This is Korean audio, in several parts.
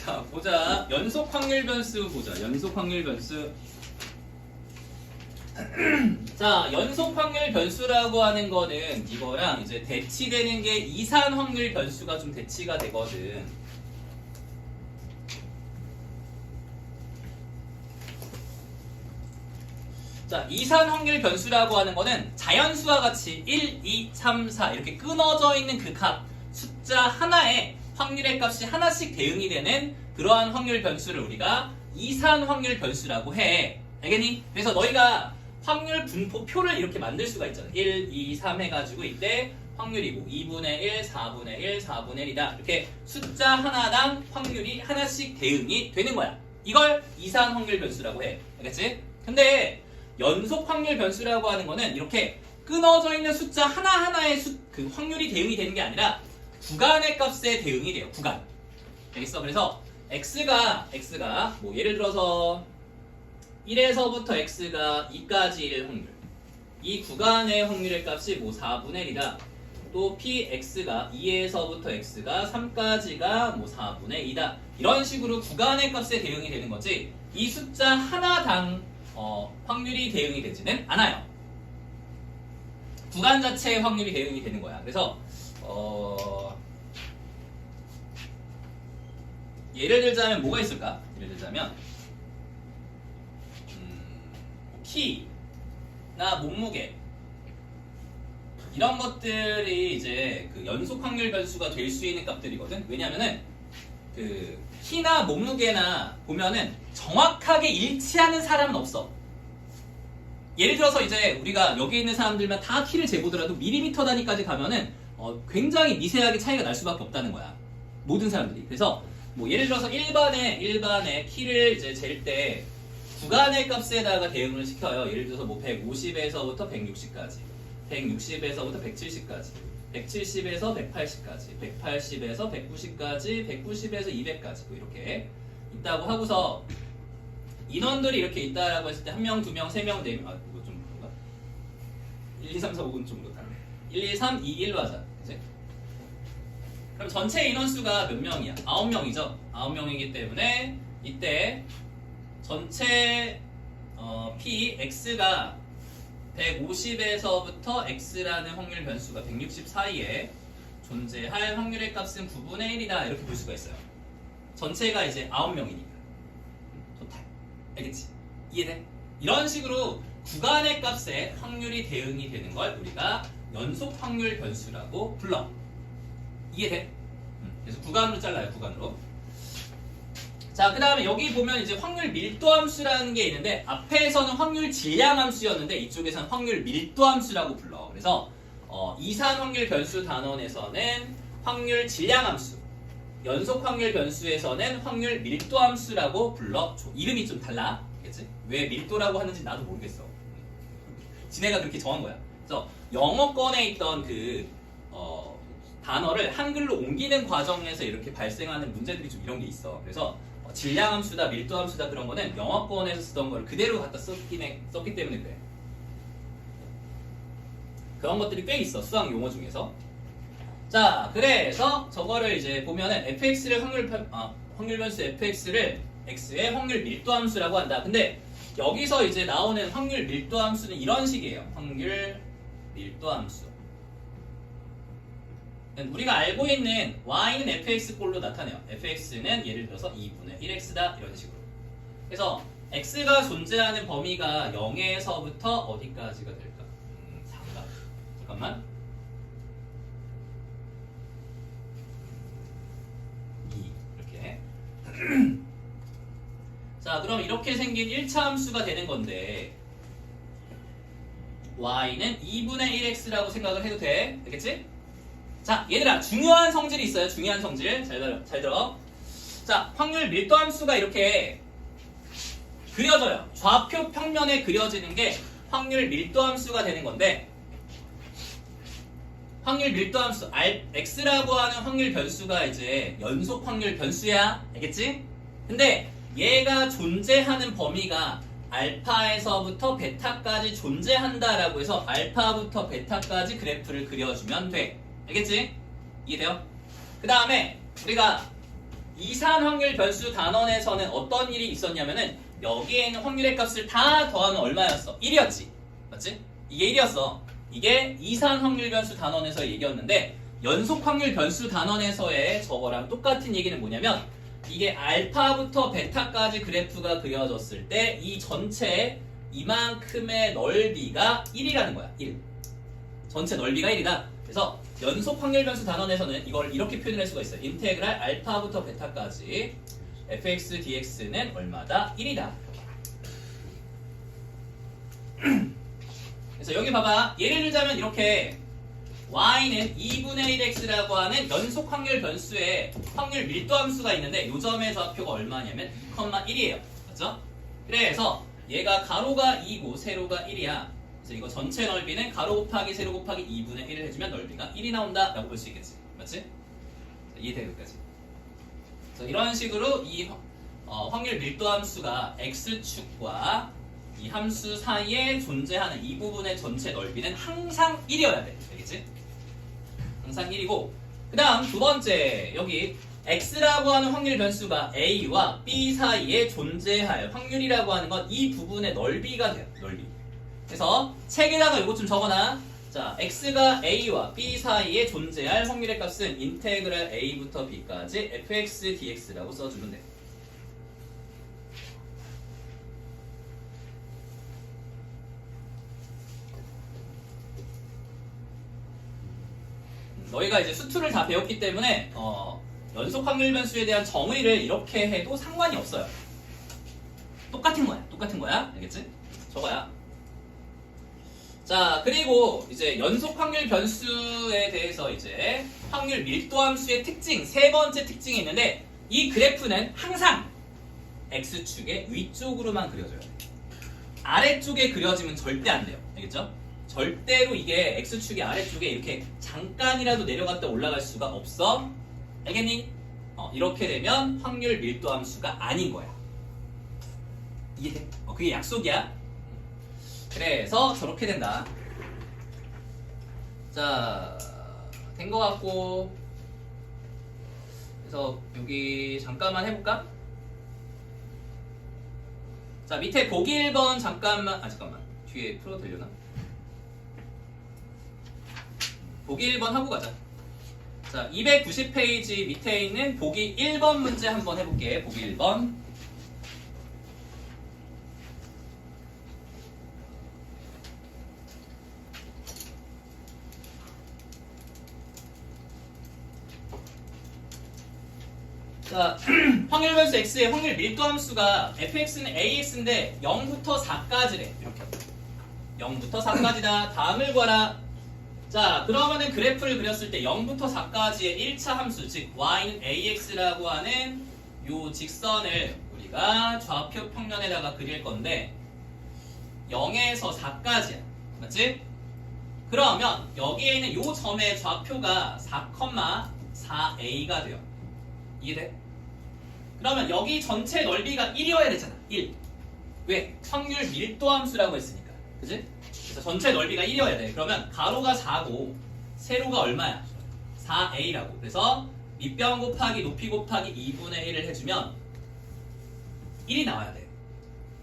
자, 보자. 연속 확률 변수 보자. 연속 확률 변수. 자, 연속 확률 변수라고 하는 거는 이거랑 이제 대치되는 게 이산 확률 변수가 좀 대치가 되거든. 자, 이산 확률 변수라고 하는 거는 자연수와 같이 1, 2, 3, 4 이렇게 끊어져 있는 그 값, 숫자 하나에 확률의 값이 하나씩 대응이 되는 그러한 확률 변수를 우리가 이산 확률 변수라고 해. 알겠니? 그래서 너희가 확률 분포표를 이렇게 만들 수가 있잖아. 1, 2, 3 해가지고 이때 확률이고 2분의 1, 4분의 1, 4분의 1이다. 이렇게 숫자 하나당 확률이 하나씩 대응이 되는 거야. 이걸 이산 확률 변수라고 해. 알겠지? 근데 연속 확률 변수라고 하는 거는 이렇게 끊어져 있는 숫자 하나하나의 그 확률이 대응이 되는 게 아니라 구간의 값에 대응이 돼요. 구간. 알겠어? 그래서 x가 뭐 예를 들어서 1에서부터 x가 2까지일 확률. 이 구간의 확률의 값이 뭐 4분의 1이다. 또 px가 2에서부터 x가 3까지가 뭐 4분의 2다. 이런 식으로 구간의 값에 대응이 되는 거지. 이 숫자 하나당 확률이 대응이 되지는 않아요. 구간 자체의 확률이 대응이 되는 거야. 그래서 예를 들자면 뭐가 있을까? 예를 들자면 키나 몸무게 이런 것들이 이제 그 연속 확률 변수가 될 수 있는 값들이거든. 왜냐면은 그 키나 몸무게나 보면은 정확하게 일치하는 사람은 없어. 예를 들어서 이제 우리가 여기 있는 사람들만 다 키를 재보더라도 밀리미터 단위까지 가면은 굉장히 미세하게 차이가 날 수밖에 없다는 거야. 모든 사람들이. 그래서 뭐 예를 들어서 일반의 키를 이제 잴 때 구간의 값에다가 대응을 시켜요. 예를 들어서 뭐 150에서부터 160까지, 160에서부터 170까지, 170에서 180까지, 180에서 190까지, 190에서 200까지 뭐 이렇게 있다고 하고서 인원들이 이렇게 있다라고 했을 때 1명, 2명, 3명, 4명 이거 좀 그런가? 1, 2, 3, 4, 5는 좀 그렇다. 1, 2, 3, 2, 1로 하자. 그치? 그럼 전체 인원수가 몇 명이야? 9명이죠? 9명이기 때문에 이때 전체 x가 150에서부터 x라는 확률 변수가 160 사이에 존재할 확률의 값은 9분의 1이다 이렇게 볼 수가 있어요. 전체가 이제 9명이니까. 좋다. 알겠지? 이해돼? 이런 식으로 구간의 값에 확률이 대응이 되는 걸 우리가 연속 확률 변수라고 불러. 이해돼? 그래서 구간으로 잘라요. 구간으로. 자, 그 다음에 여기 보면 이제 확률 밀도 함수라는 게 있는데 앞에서는 확률 질량 함수였는데 이쪽에서는 확률 밀도 함수라고 불러. 그래서 이산 확률 변수 단원에서는 확률 질량 함수, 연속 확률 변수에서는 확률 밀도 함수라고 불러줘. 이름이 좀 달라. 알겠지? 왜 밀도라고 하는지 나도 모르겠어. 지네가 그렇게 정한 거야. 그래서 영어권에 있던 그 단어를 한글로 옮기는 과정에서 이렇게 발생하는 문제들이 좀 이런 게 있어. 그래서 질량 함수다, 밀도 함수다 그런 거는 영어권에서 쓰던 걸 그대로 갖다 썼기 때문에 그래. 그런 것들이 꽤 있어. 수학 용어 중에서. 자, 그래서 저거를 이제 보면은 fx를 확률 변수 fx를 x의 확률 밀도 함수라고 한다. 근데 여기서 이제 나오는 확률 밀도 함수는 이런 식이에요. 확률 밀도 함수. 우리가 알고 있는 y는 fx꼴로 나타내요. fx는 예를 들어서 2분의 1x다 이런 식으로. 그래서 x가 존재하는 범위가 0에서부터 어디까지가 될까? 4가. 잠깐만. 2 이렇게. 자, 그럼 이렇게 생긴 1차 함수가 되는 건데 y는 2분의 1x라고 생각을 해도 돼. 알겠지? 자, 얘들아, 중요한 성질이 있어요. 중요한 성질. 잘 들어. 자, 확률 밀도 함수가 이렇게 그려져요. 좌표 평면에 그려지는 게 확률 밀도 함수가 되는 건데 확률 밀도 함수 x라고 하는 확률 변수가 이제 연속 확률 변수야. 알겠지? 근데 얘가 존재하는 범위가 알파에서부터 베타까지 존재한다라고 해서 알파부터 베타까지 그래프를 그려주면 돼. 알겠지? 이해돼요? 그 다음에 우리가 이산 확률 변수 단원에서는 어떤 일이 있었냐면은 여기에 있는 확률의 값을 다 더하면 얼마였어? 1이었지. 맞지? 이게 1이었어. 이게 이산 확률 변수 단원에서 얘기였는데 연속 확률 변수 단원에서의 저거랑 똑같은 얘기는 뭐냐면 이게 알파부터 베타까지 그래프가 그려졌을 때 이 전체 이만큼의 넓이가 1이라는 거야. 1. 전체 넓이가 1이다. 그래서 연속 확률 변수 단원에서는 이걸 이렇게 표현할 수가 있어요. 인테그랄 알파부터 베타까지 fx dx는 얼마다? 1이다. 그래서 여기 봐봐. 예를 들자면 이렇게 y는 2분의 1x라고 하는 연속 확률 변수의 확률 밀도 함수가 있는데 이 점의 좌표가 얼마냐면 2,1이에요. 맞죠? 그래서 얘가 가로가 2고 세로가 1이야. 그래서 이거 전체 넓이는 가로 곱하기 세로 곱하기 2분의 1을 해주면 넓이가 1이 나온다 라고 볼 수 있겠지. 맞지? 이해돼 여기까지. 그래서 이런 식으로 이 확률 밀도 함수가 x축과 이 함수 사이에 존재하는 이 부분의 전체 넓이는 항상 1이어야 돼. 알겠지? 항상 1이고 그 다음 두 번째 여기 x라고 하는 확률 변수가 a와 b 사이에 존재할 확률이라고 하는 건 이 부분의 넓이가 돼요. 넓이. 그래서 책에다가 이것 좀 적어놔. 자, x가 a와 b 사이에 존재할 확률의 값은 인테그랄 a부터 b까지 fx dx라고 써주면 돼. 너희가 이제 수투를 다 배웠기 때문에 연속 확률 변수에 대한 정의를 이렇게 해도 상관이 없어요. 똑같은 거야. 똑같은 거야. 알겠지? 저거야. 자, 그리고 이제 연속 확률 변수에 대해서 이제 확률 밀도 함수의 특징, 세 번째 특징이 있는데 이 그래프는 항상 x축의 위쪽으로만 그려져요. 아래쪽에 그려지면 절대 안 돼요. 알겠죠? 절대로 이게 x축의 아래쪽에 이렇게 잠깐이라도 내려갔다 올라갈 수가 없어. 알겠니? 이렇게 되면 확률 밀도 함수가 아닌 거야. 이해돼? 그게 약속이야. 그래서 저렇게 된다. 자, 된 거 같고 그래서 여기 잠깐만 해볼까? 자, 밑에 보기 1번 잠깐만 잠깐만 뒤에 풀어 되려나? 보기 1번 하고 가자. 자, 290페이지 밑에 있는 보기 1번 문제 한번 해볼게. 보기 1번. 자, 확률 변수 x의 확률 밀도 함수가 fx는 ax인데 0부터 4까지래. 이렇게 0부터 4까지다. 다음을 구하라. 자, 그러면은 그래프를 그렸을 때 0부터 4까지의 1차 함수, 즉 y는 ax라고 하는 요 직선을 우리가 좌표 평면에다가 그릴 건데 0에서 4까지야. 맞지? 그러면 여기에 있는 요 점의 좌표가 4,4a가 돼요. 이해돼? 그러면 여기 전체 넓이가 1이어야 되잖아. 1. 왜? 확률 밀도 함수라고 했으니까. 그치? 그래서 전체 넓이가 1이어야 돼. 그러면 가로가 4고 세로가 얼마야? 4a라고. 그래서 밑변 곱하기 높이 곱하기 2분의 1을 해주면 1이 나와야 돼.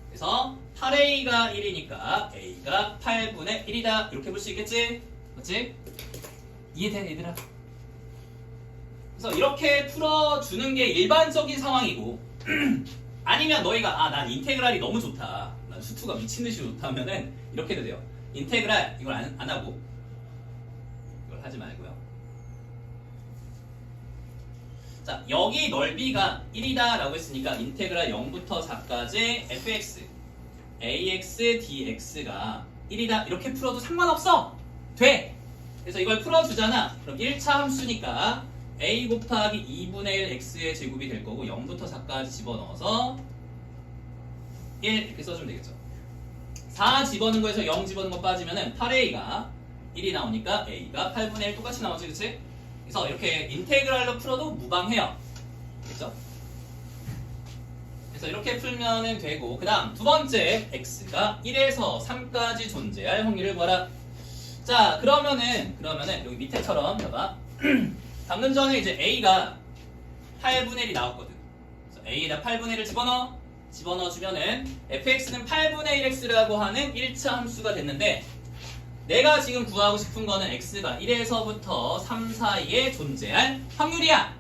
그래서 8a가 1이니까 a가 8분의 1이다. 이렇게 볼 수 있겠지? 맞지? 이해돼, 얘들아? 그래서 이렇게 풀어주는 게 일반적인 상황이고 아니면 너희가 난 인테그랄이 너무 좋다. 난 수투가 미친듯이 좋다 하면은 이렇게 해도 돼요. 인테그랄 이걸 안 하고 이걸 하지 말고요. 자, 여기 넓이가 1이다 라고 했으니까 인테그랄 0부터 4까지 fx ax dx가 1이다 이렇게 풀어도 상관없어. 돼. 그래서 이걸 풀어주잖아. 그럼 1차 함수니까 a 곱하기 2분의 1 x의 제곱이 될 거고 0부터 4까지 집어넣어서 1 이렇게 써주면 되겠죠. 4 집어넣은 거에서 0 집어넣은 거 빠지면은 8a가 1이 나오니까 a가 8분의 1 똑같이 나오지, 그치? 그래서 이렇게 인테그랄로 풀어도 무방해요. 그렇죠? 그래서 이렇게 풀면은 되고 그 다음 두 번째 x가 1에서 3까지 존재할 확률을 구하라. 자, 그러면은 여기 밑에처럼 봐봐. 방금 전에 이제 a가 8분의 1이 나왔거든. 그래서 A에다 8분의 1을 집어넣어주면은 fx는 8분의 1x라고 하는 1차 함수가 됐는데 내가 지금 구하고 싶은 거는 x가 1에서부터 3 사이에 존재할 확률이야.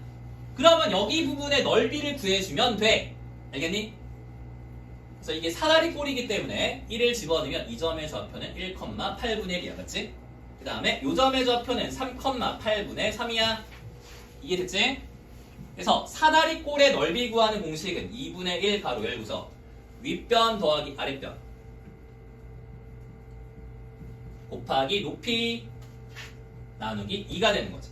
그러면 여기 부분의 넓이를 구해주면 돼. 알겠니? 그래서 이게 사다리 꼴이기 때문에 1을 집어넣으면 이 점의 좌표는 1,8분의 1이야. 맞지? 그 다음에 이 점의 좌표는 3,8분의 3이야. 이게 됐지? 그래서 사다리 꼴의 넓이 구하는 공식은 2분의 1 가로 열고서 윗변 더하기 아랫변 곱하기 높이 나누기 2가 되는 거지.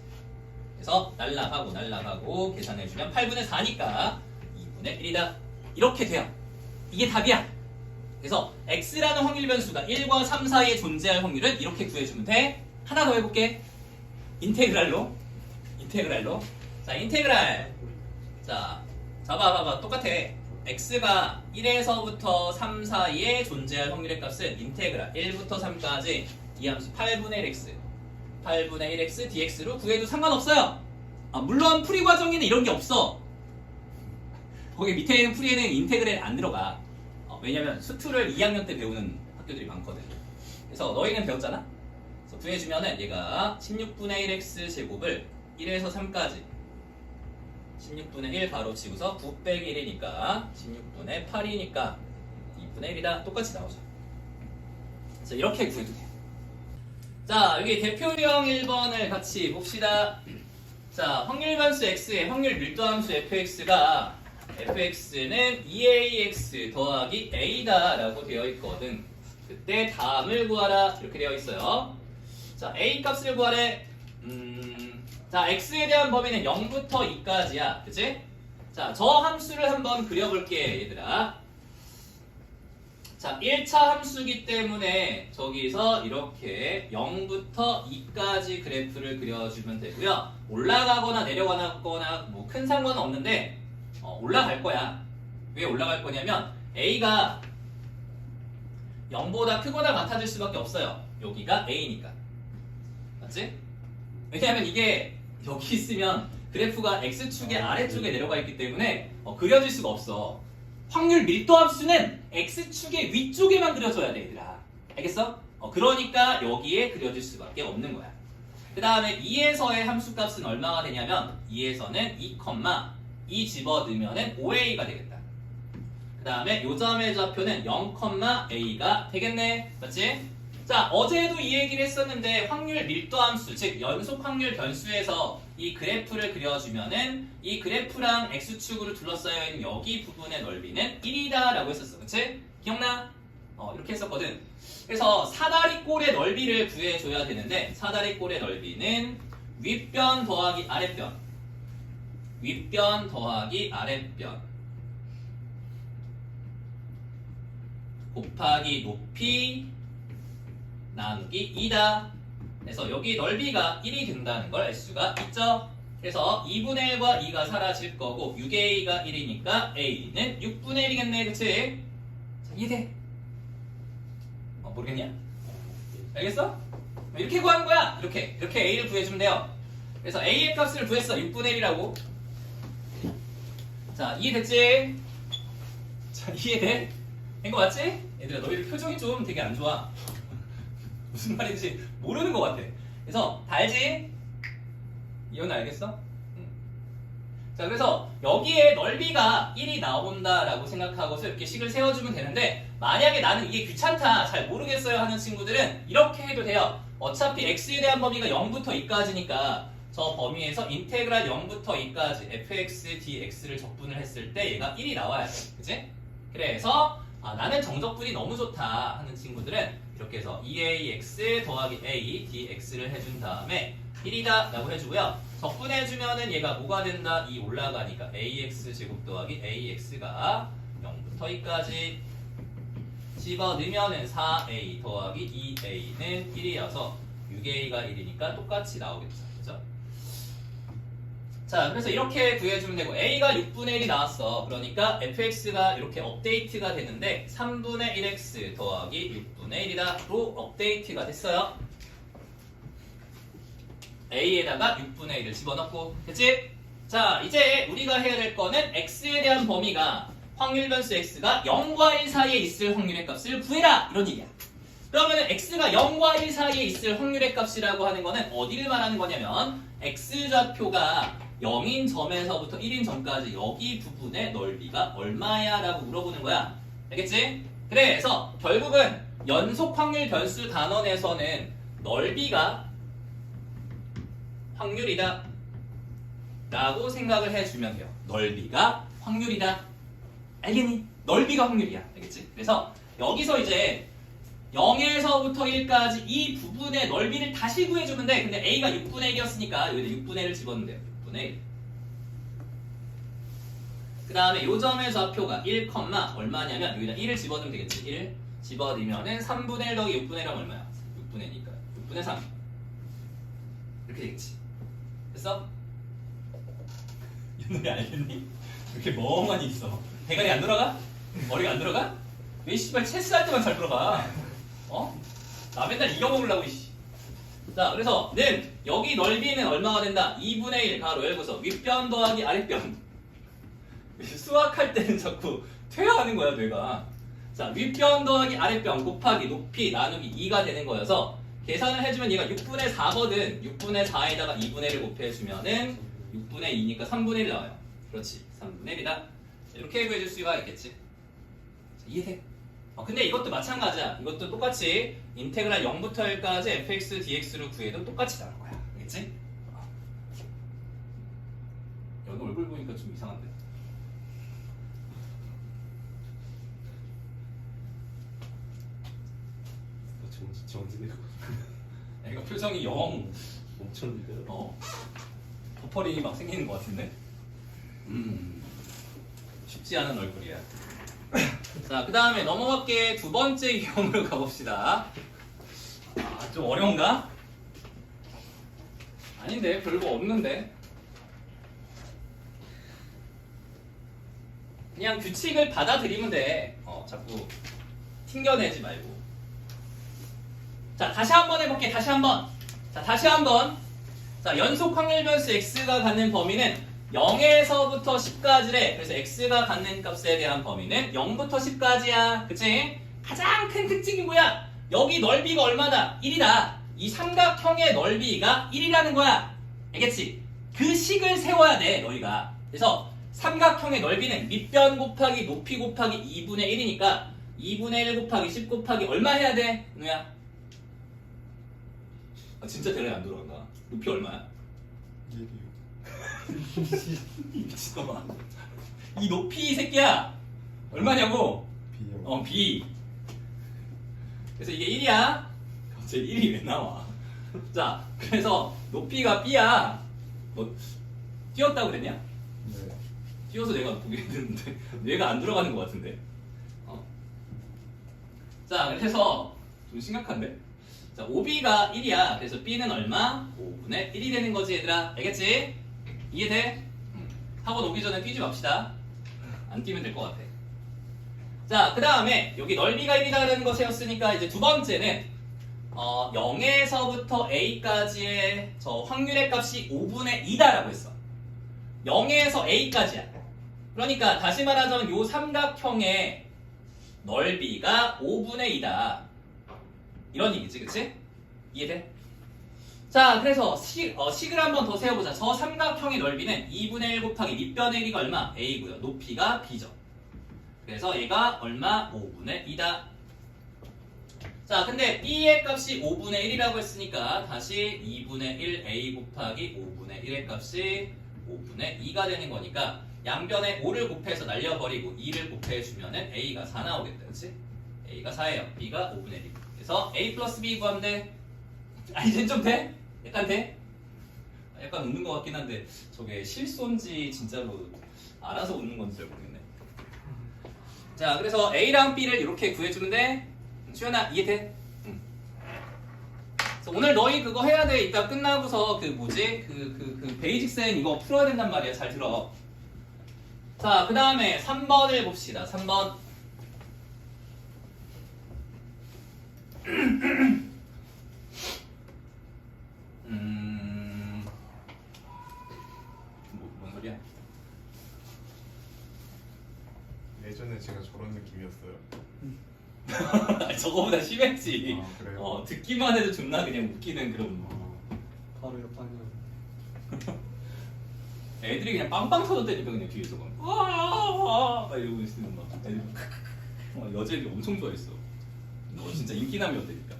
그래서 날라가고 계산해주면 8분의 4니까 2분의 1이다. 이렇게 돼요. 이게 답이야. 그래서 x라는 확률 변수가 1과 3 사이에 존재할 확률은 이렇게 구해주면 돼. 하나 더 해볼게. 인테그랄로. 자, 인테그랄. 자, 봐봐. 똑같아. x가 1에서부터 3 사이에 존재할 확률의 값은 인테그랄 1부터 3까지 이 함수 8분의 1x dx로 구해도 상관없어요. 물론 풀이 과정에는 이런 게 없어. 거기 밑에 있는 풀이에는 인테그랄 안 들어가. 왜냐면 수투를 2학년 때 배우는 학교들이 많거든. 그래서 너희는 배웠잖아? 그래서 구해주면은 얘가 16분의 1x 제곱을 1에서 3까지 16분의 1 바로 치고서 9 빼기 1이니까 16분의 8이니까 2분의 1이다. 똑같이 나오죠. 그래서 이렇게 구해도 돼요. 자, 여기 대표형 1번을 같이 봅시다. 자, 확률 변수 x의 확률 밀도 함수 fx가 fx는 2ax 더하기 a다 라고 되어 있거든. 그때 다음을 구하라 이렇게 되어 있어요. 자, a 값을 구하래. 자, x에 대한 범위는 0부터 2까지야. 그치? 자, 저 함수를 한번 그려볼게, 얘들아. 자, 1차 함수기 때문에 저기서 이렇게 0부터 2까지 그래프를 그려주면 되고요. 올라가거나 내려가거나 뭐 큰 상관은 없는데 올라갈 거야. 왜 올라갈 거냐면 a가 0보다 크거나 같아질 수밖에 없어요. 여기가 a니까. 맞지? 왜냐하면 이게 여기 있으면 그래프가 x축의 아래쪽에 내려가 있기 때문에 그려질 수가 없어. 확률 밀도 함수는 x축의 위쪽에만 그려줘야 돼, 얘들아. 알겠어? 그러니까 여기에 그려질 수밖에 없는 거야. 그 다음에 2에서의 함수값은 얼마가 되냐면 2에서는 2, 집어넣으면 5a가 되겠다. 그 다음에 요 점의 좌표는 0,a가 되겠네. 맞지? 자, 어제도 이 얘기를 했었는데 확률 밀도 함수, 즉 연속 확률 변수에서 이 그래프를 그려주면은 이 그래프랑 x축으로 둘러싸여 있는 여기 부분의 넓이는 1이다 라고 했었어. 그치? 기억나? 이렇게 했었거든. 그래서 사다리 꼴의 넓이를 구해줘야 되는데 사다리 꼴의 넓이는 윗변 더하기 아랫변 곱하기 높이 나누기 2다. 그래서 여기 넓이가 1이 된다는 걸 알 수가 있죠. 그래서 2분의 1과 2가 사라질 거고 6a가 1이니까 a는 6분의 1이겠네. 그치? 자, 이해돼? 모르겠냐? 알겠어? 이렇게 구하는 거야. 이렇게 a를 구해주면 돼요. 그래서 a의 값을 구했어. 6분의 1이라고. 자, 이해됐지? 자, 이해돼? 된 거 맞지? 얘들아, 너희들 표정이 좀 되게 안 좋아. 무슨 말인지 모르는 것 같아. 그래서 알지? 이건 알겠어? 자, 그래서 여기에 넓이가 1이 나온다라고 생각하고서 이렇게 식을 세워주면 되는데 만약에 나는 이게 귀찮다, 잘 모르겠어요 하는 친구들은 이렇게 해도 돼요. 어차피 x에 대한 범위가 0부터 2까지니까 저 범위에서 인테그랄 0부터 2까지 fx, dx를 적분을 했을 때 얘가 1이 나와야 돼. 그치? 그래서 나는 정적분이 너무 좋다 하는 친구들은 이렇게 해서 2ax 더하기 a dx를 해준 다음에 1이다 라고 해주고요. 적분해주면은 얘가 뭐가 된다? 2 올라가니까 ax 제곱 더하기 ax가 0부터 2까지 집어넣으면은 4a 더하기 2a는 1이어서 6a가 1이니까 똑같이 나오겠죠. 그죠? 자, 그래서 이렇게 구해주면 되고 a가 6분의 1이 나왔어. 그러니까 fx가 이렇게 업데이트가 됐는데 3분의 1x 더하기 6분의 1이다로 업데이트가 됐어요. a에다가 6분의 1을 집어넣고 됐지? 자, 이제 우리가 해야 될 거는 x에 대한 범위가 확률 변수 x가 0과 1 사이에 있을 확률의 값을 구해라 이런 얘기야. 그러면 x가 0과 1 사이에 있을 확률의 값이라고 하는 거는 어디를 말하는 거냐면 x좌표가 0인 점에서부터 1인 점까지 여기 부분의 넓이가 얼마야? 라고 물어보는 거야. 알겠지? 그래서 결국은 연속 확률 변수 단원에서는 넓이가 확률이다 라고 생각을 해주면 돼요. 넓이가 확률이다. 알겠니? 넓이가 확률이야. 알겠지? 그래서 여기서 이제 0에서부터 1까지 이 부분의 넓이를 다시 구해주면 돼. 근데 a가 6분의 1이었으니까 여기다 6분의 1을 집어넣으면 돼요. 6분의 1. 그 다음에 요 점의 좌표가 1, 얼마냐면 여기다 1을 집어넣으면 되겠지. 1 집어넣으면은 3분의 1 더하기 6분의 1하면 얼마야? 6분의 2니까 6분의 3 이렇게 되겠지. 됐어? 윤우이 알겠니? 왜 이렇게 멍하니 있어? 대가리 안 돌아가? 머리가 안 돌아가? 왜 씨발 체스할 때만 잘 돌아가? 어? 나 맨날 이겨먹으려고 이씨. 자, 그래서 는 여기 넓이는 얼마가 된다? 2분의 1 가로 열고서 윗변 더하기 아랫변. 수학할 때는 자꾸 퇴화하는 거야 뇌가. 자, 윗변 더하기 아랫변 곱하기 높이 나누기 2가 되는 거여서 계산을 해주면 얘가 6분의 4거든. 6분의 4에다가 2분의 1을 곱해주면은 6분의 2니까 3분의 1 나와요. 그렇지, 3분의 1이다. 이렇게 구해줄 수가 있겠지. 자, 이해돼? 근데 이것도 마찬가지야. 이것도 똑같이 인테그랄 0부터 1까지 fx dx로 구해도 똑같이 나올 거야. 알겠지? 여기 얼굴 보니까 좀 이상한데. 정지되고 애가 표정이 영 멈췄는데요? 버퍼링이 막 생기는 것 같은데. 쉽지 않은 얼굴이야. 자, 그 다음에 넘어갈게. 두 번째 유형으로 가봅시다. 좀 어려운가? 아닌데, 별거 없는데. 그냥 규칙을 받아들이면 돼. 자꾸 튕겨내지 말고. 자, 다시 한번 해볼게. 다시 한번. 자, 다시 한번. 자, 연속 확률 변수 x가 갖는 범위는 0에서부터 10까지래. 그래서 x가 갖는 값에 대한 범위는 0부터 10까지야. 그치? 가장 큰 특징이 뭐야? 여기 넓이가 얼마다? 1이다. 이 삼각형의 넓이가 1이라는 거야. 알겠지? 그 식을 세워야 돼, 너희가. 그래서 삼각형의 넓이는 밑변 곱하기 높이 곱하기 2분의 1이니까 2분의 1 곱하기 10 곱하기 얼마 해야 돼? 은우야? 진짜 대략 안 돌아간다. 높이 얼마야? 미친놈아. 이 높이 이 새끼야 얼마냐고? B형. B. 그래서 이게 1이야. 갑자기 1이 왜 나와? 자, 그래서 높이가 B야. 뭐 띄웠다고 그랬냐? 네. 띄워서 내가 보게 했는데 뇌가 안 들어가는 것 같은데. 자, 그래서 좀 심각한데? 자, OB가 1이야. 그래서 B는 얼마? 5분의 1이 되는 거지, 얘들아. 알겠지? 이해돼? 학원 오기 전에 뛰지 맙시다. 안 뛰면 될 것 같아. 자, 그 다음에 여기 넓이가 1이라는 거 세웠으니까 이제 두 번째는 0에서부터 A까지의 저 확률의 값이 5분의 2다라고 했어. 0에서 A까지야. 그러니까 다시 말하자면 요 삼각형의 넓이가 5분의 2다. 이런 얘기지, 그치? 이해돼? 자, 그래서 식을 한번 더 세워보자. 저 삼각형의 넓이는 2분의 1 곱하기 밑변의 1이가 얼마? A고요. 높이가 B죠. 그래서 얘가 얼마? 5분의 2다. 자, 근데 B의 값이 5분의 1이라고 했으니까 다시 2분의 1 A 곱하기 5분의 1의 값이 5분의 2가 되는 거니까 양변에 5를 곱해서 날려버리고 2를 곱해주면은 A가 4 나오겠다. 그치? A가 4예요. B가 5분의 1. 그래서 A 플러스 B 구하면 돼. 이젠 좀 돼? 약간 돼? 약간 웃는 것 같긴 한데 저게 실수인지 진짜로 알아서 웃는 건지 잘 모르겠네. 자, 그래서 A랑 B를 이렇게 구해주면 돼. 수연아, 이해돼? 응. 그래서 오늘 너희 그거 해야 돼. 이따 끝나고서 그 뭐지? 그 베이직 쌤 이거 풀어야 된단 말이야. 잘 들어. 자, 그 다음에 3번을 봅시다. 3번. 뭔 소리야? 예전에 제가 저런 느낌이었어요. 저거보다 심했지. 아, 그래요? 듣기만 해도 존나 그냥 웃기는 그런. 바로 옆방이요. 애들이 그냥 빵빵 터졌다니까 그냥 뒤에서 막 이러고 있으면 막 애들 여자애들이 엄청 좋아했어. 너 진짜 인기남이었다니까.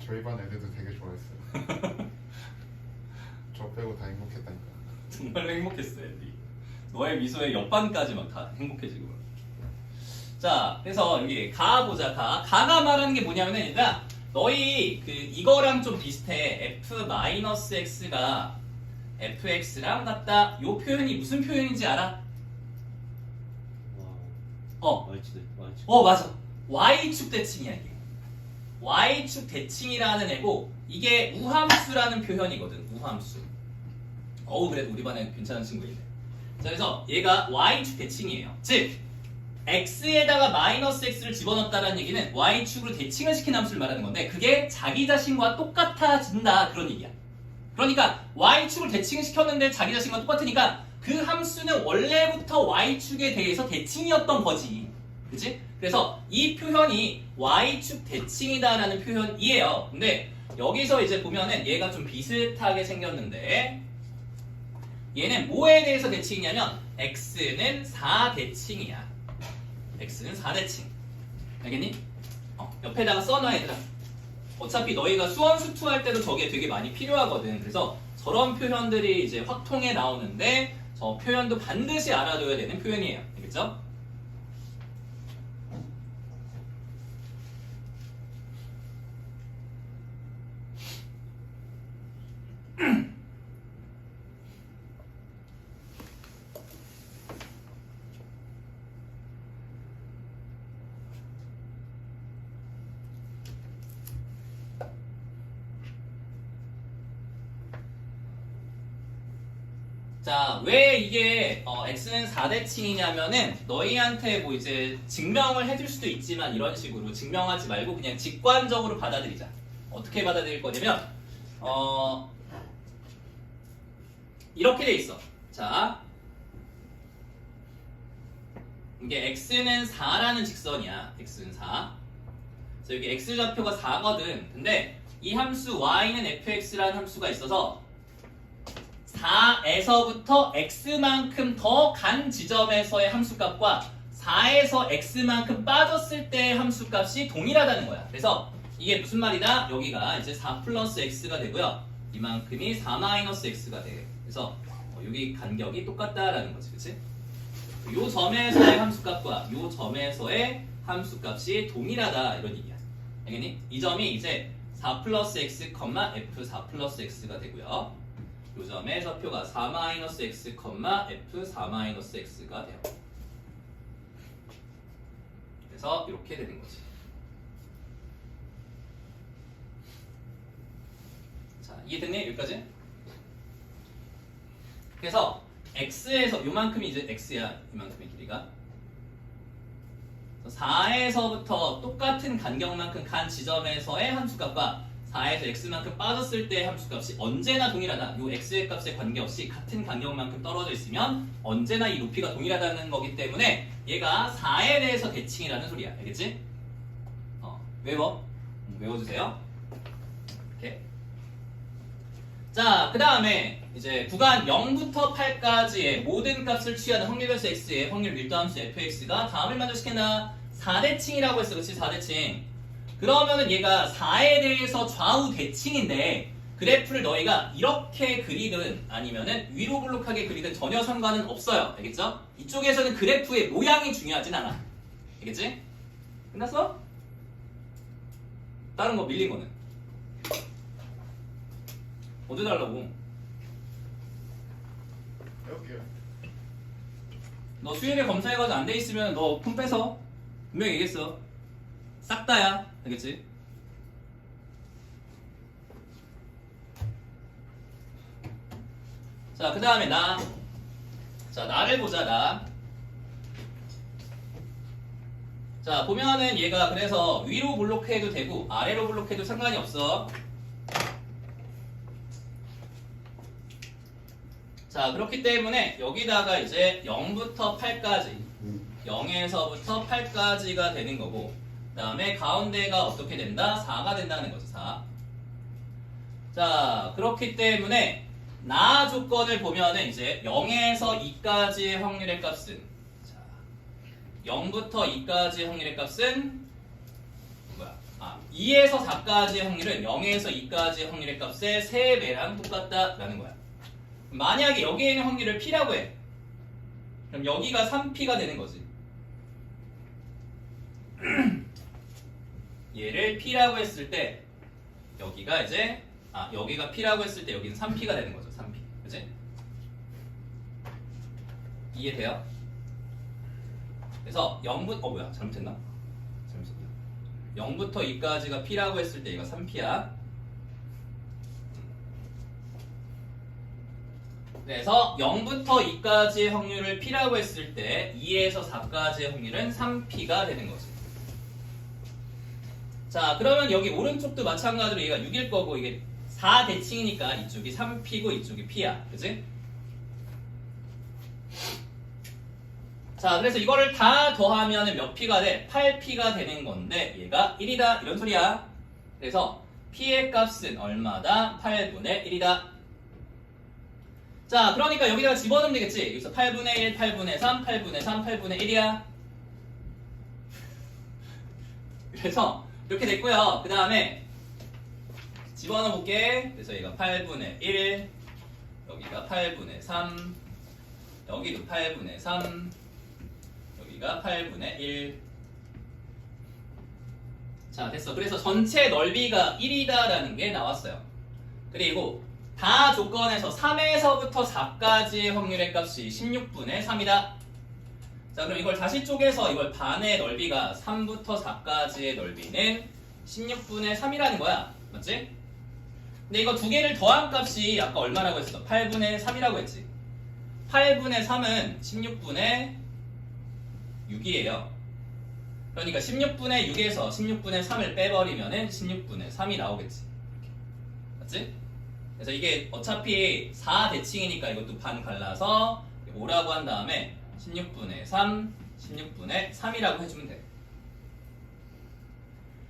저희 반 애들도 되게 좋아했어요. 저 빼고 다 행복했다니까. 정말 행복했어 애들이. 너의 미소에 옆반까지 막 다 행복해지고. 자, 그래서 여기 가 보자. 가가 말하는 게 뭐냐면은 일단 너희 그 이거랑 좀 비슷해. f-x가 fx랑 같다. 요 표현이 무슨 표현인지 알아? Y축. 맞아. y축 대칭이야 이게. y축 대칭이라는 애고 이게 우함수라는 표현이거든. 우함수. 그래도 우리 반에 괜찮은 친구 있네. 자, 그래서 얘가 y축 대칭이에요. 즉 x에다가 마이너스 x를 집어넣었다는 얘기는 y축으로 대칭을 시킨 함수를 말하는 건데 그게 자기 자신과 똑같아진다 그런 얘기야. 그러니까 y축을 대칭을 시켰는데 자기 자신과 똑같으니까 그 함수는 원래부터 y축에 대해서 대칭이었던 거지. 그치? 그래서 이 표현이 y축 대칭이다라는 표현이에요. 근데 여기서 이제 보면은 얘가 좀 비슷하게 생겼는데 얘는 뭐에 대해서 대칭이냐면 x는 4대칭이야. x는 4대칭. 알겠니? 옆에다가 써놔 얘들아. 어차피 너희가 수원수투 할 때도 저게 되게 많이 필요하거든. 그래서 저런 표현들이 이제 확통에 나오는데 저 표현도 반드시 알아둬야 되는 표현이에요. 알겠죠? 자, 왜 이게 x는 4대칭이냐면은 너희한테 뭐 이제 증명을 해줄 수도 있지만 이런 식으로 증명하지 말고 그냥 직관적으로 받아들이자. 어떻게 받아들일 거냐면 이렇게 돼 있어. 자, 이게 x는 4라는 직선이야. x는 4. 그래서 여기 x좌표가 4거든. 근데 이 함수 y는 fx라는 함수가 있어서 4에서부터 x만큼 더 간 지점에서의 함수값과 4에서 x만큼 빠졌을 때의 함수값이 동일하다는 거야. 그래서 이게 무슨 말이다? 여기가 이제 4 플러스 x가 되고요. 이만큼이 4 마이너스 x가 돼. 그래서 여기 간격이 똑같다라는 거지. 그치? 요 점에서의 함수값과 요 점에서의 함수값이 동일하다 이런 얘기야. 알겠니? 이 점이 이제 4 플러스 x, f 4 플러스 x가 되고요. 요 점의 좌표가 4-x, f 4-x가 돼요. 그래서 이렇게 되는 거지. 자, 이해됐니? 여기까지? 그래서 x에서 요만큼이 이제 x야. 이만큼의 길이가 4에서부터 똑같은 간격만큼 간 지점에서의 함수값과 4에서 x만큼 빠졌을 때의 함수값이 언제나 동일하다. 요 x의 값에 관계없이 같은 간격만큼 떨어져 있으면 언제나 이 높이가 동일하다는 거기 때문에 얘가 4에 대해서 대칭이라는 소리야. 알겠지? 외워주세요. 이렇게. 자, 그 다음에 이제 구간 0부터 8까지의 모든 값을 취하는 확률변수 x의 확률 밀도함수 fx가 다음을 만족시킨다. 4대칭이라고 했어. 그치? 4대칭. 그러면은 얘가 4에 대해서 좌우 대칭인데 그래프를 너희가 이렇게 그리든 아니면은 위로 블록하게 그리든 전혀 상관은 없어요. 알겠죠? 이쪽에서는 그래프의 모양이 중요하진 않아. 알겠지? 끝났어? 다른 거 밀린 거는? 어디 달라고? 해볼게요. 너 수일에 검사해가지고 안 돼 있으면 너 폰 뺏어. 분명히 얘기했어. 싹 다야. 알겠지? 자, 그 다음에 나. 자, 나를 보자, 나. 자, 보면은 얘가 그래서 위로 블록해도 되고 아래로 블록해도 상관이 없어. 자, 그렇기 때문에 여기다가 이제 0부터 8까지 0에서부터 8까지가 되는 거고 그 다음에 가운데가 어떻게 된다? 4가 된다는 거죠. 4. 자, 그렇기 때문에 나 조건을 보면은 이제 0에서 2까지의 확률의 값은 자, 0부터 2까지의 확률의 값은 뭐야? 2에서 4까지의 확률은 0에서 2까지의 확률의 값의 3배랑 똑같다라는 거야. 만약에 여기에 있는 확률을 P라고 해. 그럼 여기가 3P가 되는 거지. 얘를 P라고 했을 때 여기가 이제 여기가 P라고 했을 때 여기는 3P가 되는 거죠. 3P. 그치? 이해돼요? 그래서 0부터 뭐야? 잘못했나? 잘못했나? 0부터 2까지가 P라고 했을 때 얘가 3P야. 그래서 0부터 2까지의 확률을 P라고 했을 때 2에서 4까지의 확률은 3P가 되는 거지. 자, 그러면 여기 오른쪽도 마찬가지로 얘가 6일 거고 이게 4대칭이니까 이쪽이 3P고 이쪽이 P야. 그치? 자, 그래서 이거를 다 더하면 몇 P가 돼? 8P가 되는 건데 얘가 1이다 이런 소리야. 그래서 P의 값은 얼마다? 8분의 1이다. 자, 그러니까 여기다가 집어넣으면 되겠지? 여기서 8분의 1, 8분의 3, 8분의 3, 8분의 1이야. 그래서 이렇게 됐고요. 그 다음에 집어넣어 볼게. 그래서 얘가 8분의 1, 여기가 8분의 3, 여기도 8분의 3, 여기가 8분의 1. 자, 됐어. 그래서 전체 넓이가 1이다라는 게 나왔어요. 그리고 다 조건에서 3에서부터 4까지의 확률의 값이 16분의 3이다. 자, 그럼 이걸 다시 쪼개서 이걸 반의 넓이가 3부터 4까지의 넓이는 16분의 3이라는 거야. 맞지? 근데 이거 두 개를 더한 값이 아까 얼마라고 했어? 8분의 3이라고 했지. 8분의 3은 16분의 6이에요. 그러니까 16분의 6에서 16분의 3을 빼버리면은 16분의 3이 나오겠지. 맞지? 그래서 이게 어차피 4대칭이니까 이것도 반 갈라서 5라고 한 다음에 16분의 3, 16분의 3이라고 해주면 돼.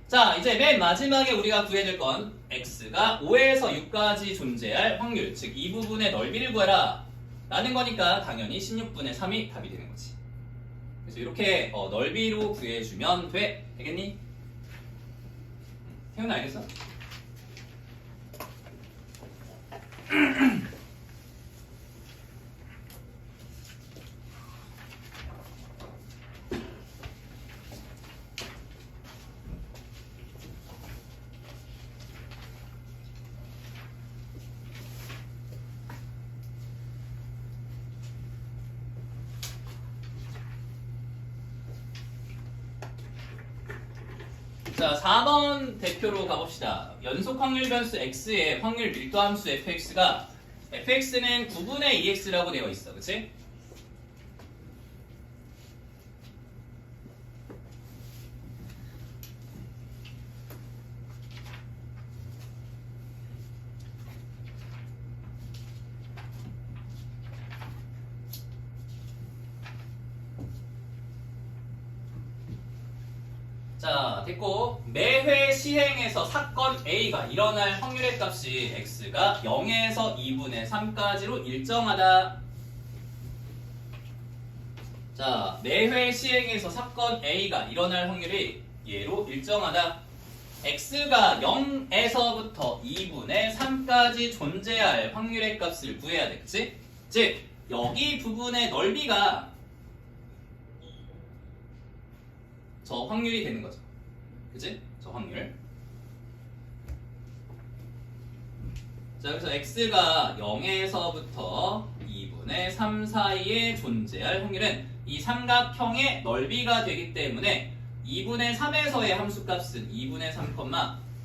자, 이제 맨 마지막에 우리가 구해야 될 건 x가 5에서 6까지 존재할 확률, 즉 이 부분의 넓이를 구해라 라는 거니까 당연히 16분의 3이 답이 되는 거지. 그래서 이렇게 넓이로 구해주면 돼. 되겠니? 태훈아 알겠어? 자, 4번 대표로 가봅시다. 연속 확률 변수 x의 확률 밀도함수 fx가 fx는 9분의 2x라고 되어 있어. 그치? 자, 됐고 매회 시행에서 사건 A가 일어날 확률의 값이 x가 0에서 2분의 3까지로 일정하다. 자, 매회 시행에서 사건 A가 일어날 확률이 얘로 일정하다. x가 0에서부터 2분의 3까지 존재할 확률의 값을 구해야 돼. 그치? 즉, 여기 부분의 넓이가 저 확률이 되는 거죠. 그치? 저 확률. 자, 그래서 x가 0에서부터 2분의 3 사이에 존재할 확률은 이 삼각형의 넓이가 되기 때문에 2분의 3에서의 함수값은 2분의 3,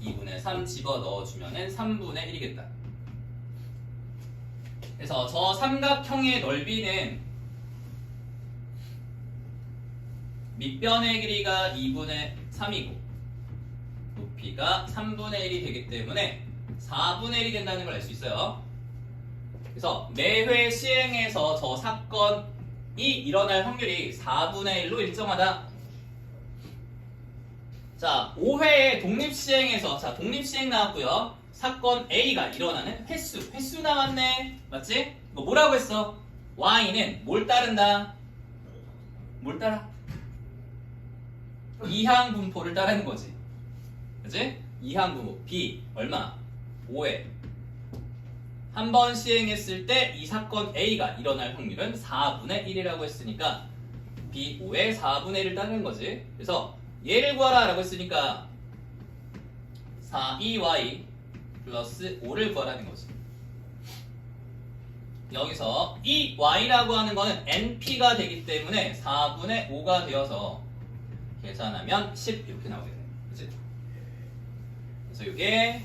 2분의 3 집어 넣어주면은 3분의 1이겠다. 그래서 저 삼각형의 넓이는 밑변의 길이가 2분의 3이고 높이가 3분의 1이 되기 때문에 4분의 1이 된다는 걸 알 수 있어요. 그래서 매회 시행해서 저 사건의 일어날 확률이 4분의 1로 일정하다. 자, 5회의 독립시행에서, 자, 독립시행 나왔고요. 사건 A가 일어나는 횟수 나왔네. 맞지? 뭐 뭐라고 했어? Y는 뭘 따른다? 뭘 따라? 이항 분포를 따르는 거지. 그치? 이항 분포. B, 얼마? 5회. 한 번 시행했을 때 이 사건 A가 일어날 확률은 4분의 1이라고 했으니까 B, 5의 4분의 1을 따르는 거지. 그래서 얘를 구하라 라고 했으니까 4EY 플러스 5를 구하라는 거지. 여기서 이 y라고 하는 거는 np가 되기 때문에 4분의 5가 되어서 계산하면 10 이렇게 나오게 돼요. 그치? 그래서 이게